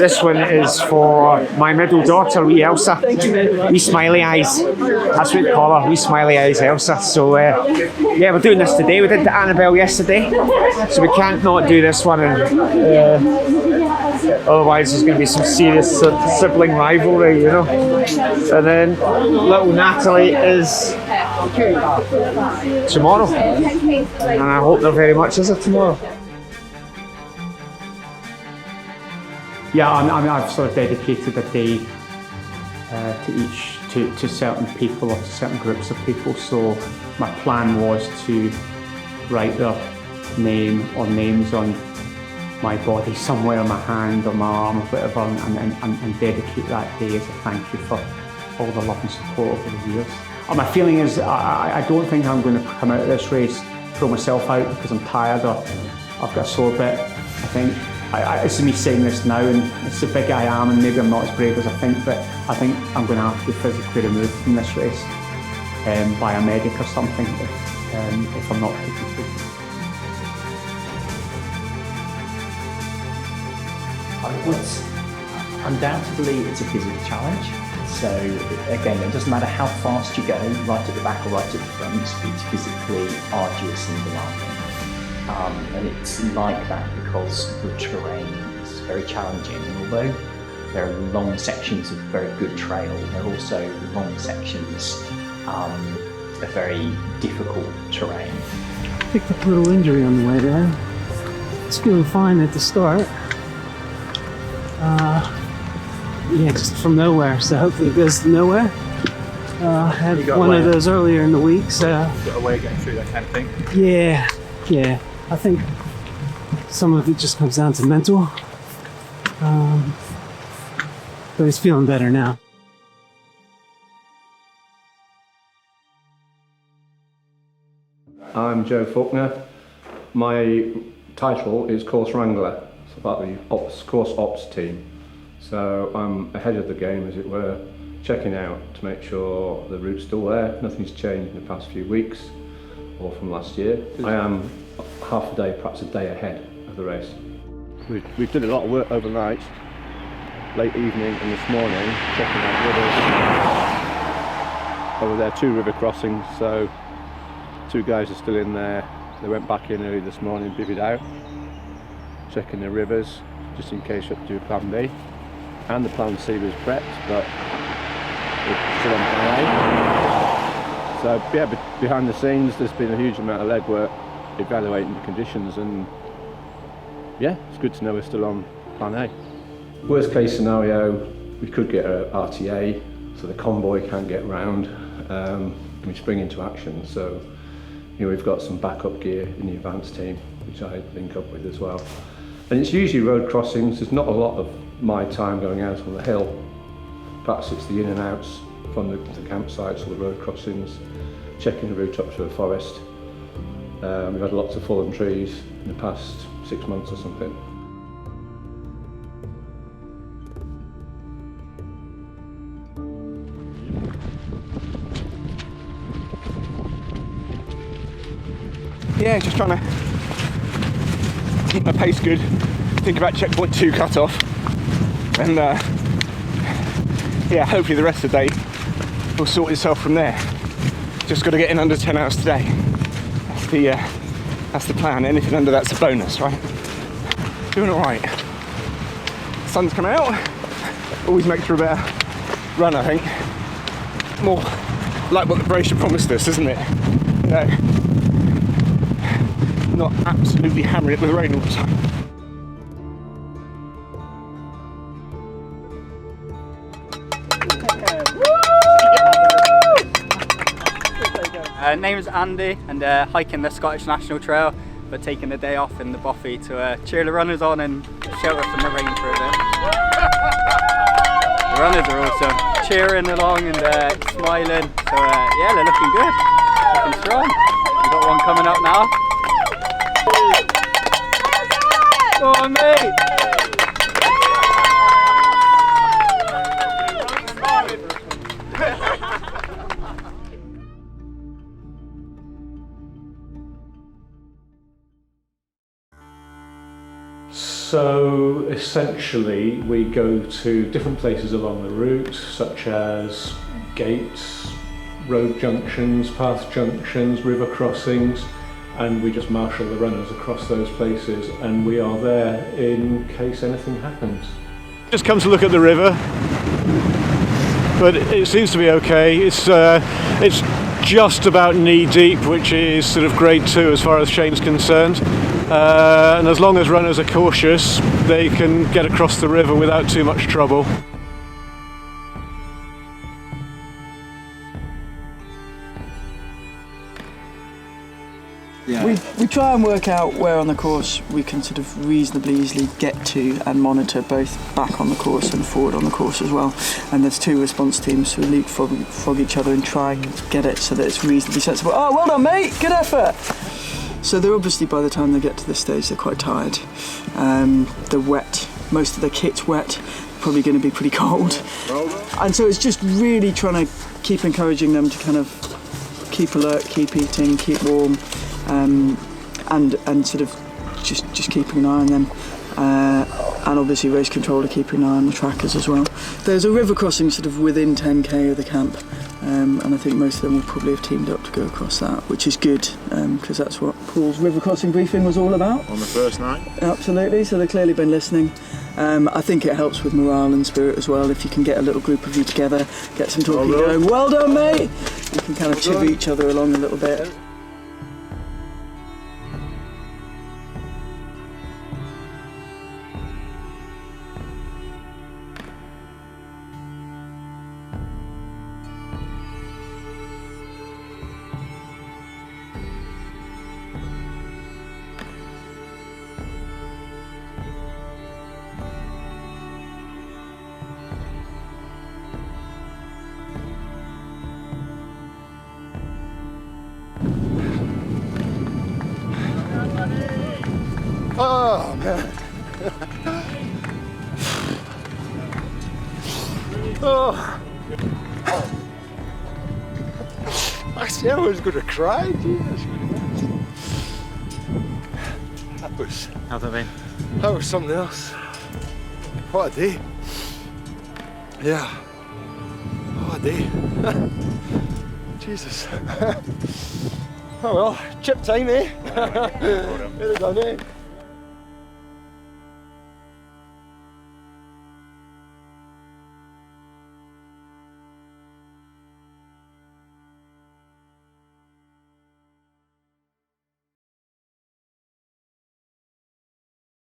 This one is for my middle daughter, wee Elsa. Wee smiley eyes. That's what we call her, wee smiley eyes Elsa. So yeah, we're doing this today. We did the Annabelle yesterday, so we can't not do this one. And otherwise there's going to be some serious sibling rivalry, you know. And then little Natalie is tomorrow, and I hope there very much is a tomorrow. Yeah, I've sort of dedicated a day to certain people or to certain groups of people. So my plan was to write their name or names on my body somewhere, my hand or my arm or whatever, and dedicate that day as a thank you for all the love and support over the years. And my feeling is I don't think I'm going to come out of this race, throw myself out because I'm tired or I've got a sore bit. I think it's me saying this now, and it's the big I am, and maybe I'm not as brave as I think, but I think I'm going to have to be physically removed from this race by a medic or something if I'm not taken through. Undoubtedly, it's a physical challenge. So again, it doesn't matter how fast you go, right at the back or right at the front, it's physically arduous and demanding. And it's like that because the terrain is very challenging. And although there are long sections of very good trail, there are also long sections of very difficult terrain. Picked up a little injury on the way there. It's feeling fine at the start. Yeah, just from nowhere, so hopefully it goes to nowhere. I had one of those earlier in the week, so... You've got a way of getting through that kind of thing? Yeah. I think some of it just comes down to mental. But he's feeling better now. I'm Joe Faulkner. My title is Course Wrangler. It's about the course ops team. So I'm ahead of the game, as it were, checking out to make sure the route's still there. Nothing's changed in the past few weeks or from last year. I am half a day, perhaps a day ahead of the race. We've done a lot of work overnight, late evening and this morning, checking out rivers. Over there, 2 river crossings, so 2 guys are still in there. They went back in early this morning, bivvied out, checking the rivers, just in case you have to do plan B. And the plan C was prepped, but we're still on plan A. So yeah, behind the scenes there's been a huge amount of legwork evaluating the conditions, and yeah, it's good to know we're still on plan A. Worst case scenario, we could get a RTA, so the convoy can't get round, and we spring into action. So you know, we've got some backup gear in the advance team, which I link up with as well. And it's usually road crossings. There's not a lot of my time going out on the hill. Perhaps it's the in and outs from the campsites or the road crossings, checking the route up to a forest. We've had lots of fallen trees in the past 6 months or something. Yeah, just trying to keep my pace good, think about checkpoint 2 cut off, and yeah, hopefully the rest of the day will sort itself from there. Just got to get in under 10 hours today. That's the plan. Anything under that's a bonus, right? Doing all right. Sun's come out, always makes for a better run, I think. More like what the brochure promised us, isn't it? You know, not absolutely hammering it with rain all the time. Name is Andy, and hiking the Scottish National Trail, but taking the day off in the Boffey to cheer the runners on and shelter from the rain for a bit. The runners are also cheering along and smiling, so yeah, they're looking good, looking strong. We've got one coming up now. Go on, mate! So essentially we go to different places along the route, such as gates, road junctions, path junctions, river crossings, and we just marshal the runners across those places, and we are there in case anything happens. Just come to look at the river, but it seems to be okay. It's just about knee deep, which is sort of grade 2 as far as Shane's concerned. And as long as runners are cautious, they can get across the river without too much trouble. We try and work out where on the course we can sort of reasonably easily get to and monitor both back on the course and forward on the course as well. And there's 2 response teams who leapfrog each other and try and get it so that it's reasonably sensible. Oh, well done, mate! Good effort! So they're obviously, by the time they get to this stage, they're quite tired. They're wet. Most of their kit's wet. Probably going to be pretty cold. And so it's just really trying to keep encouraging them to kind of keep alert, keep eating, keep warm. And sort of just keeping an eye on them, and obviously race controller keeping an eye on the trackers as well. There's a river crossing sort of within 10k of the camp, and I think most of them will probably have teamed up to go across that, which is good, because that's what Paul's river crossing briefing was all about. On the first night? Absolutely, so they've clearly been listening. I think it helps with morale and spirit as well if you can get a little group of you together, get some talking going, well done mate! You can kind of chivvy each other along a little bit. Oh man. Oh. Actually, I was going to cry. Jesus. How's that been? That was something else. What a day. Yeah. What a day. Jesus. Oh well, chip time, eh? Well done, eh?